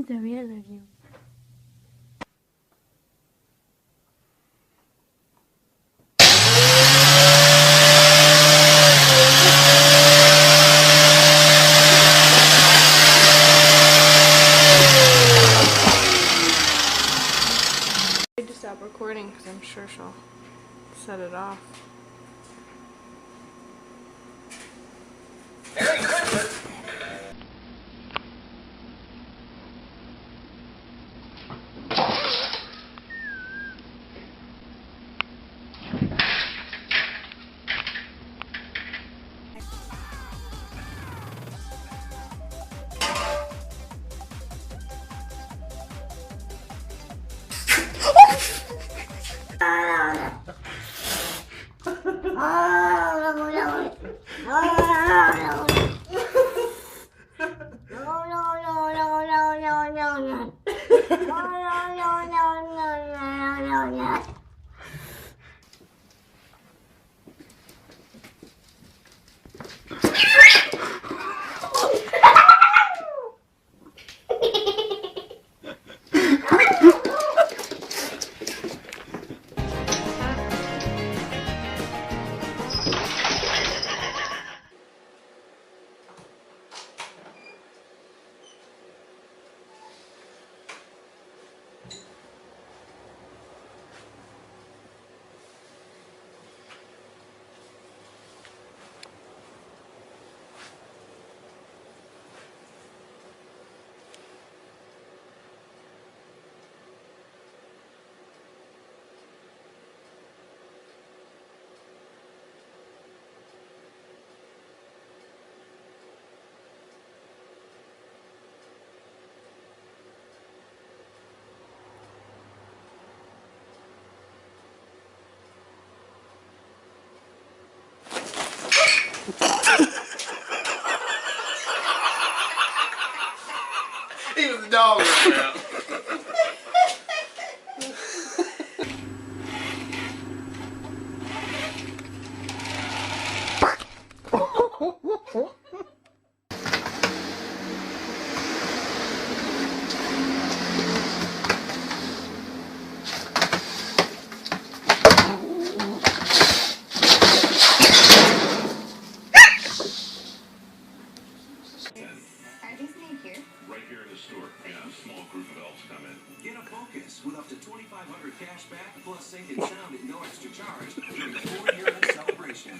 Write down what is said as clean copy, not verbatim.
Te voy a dar yo. I need to stop recording because I'm sure she'll set it off. Even the dog ran out. Right here in the store. Yeah, a small group of elves come in. Get a Focus with up to $2,500 cash back plus sync and sound at no extra charge during the 4-year celebration.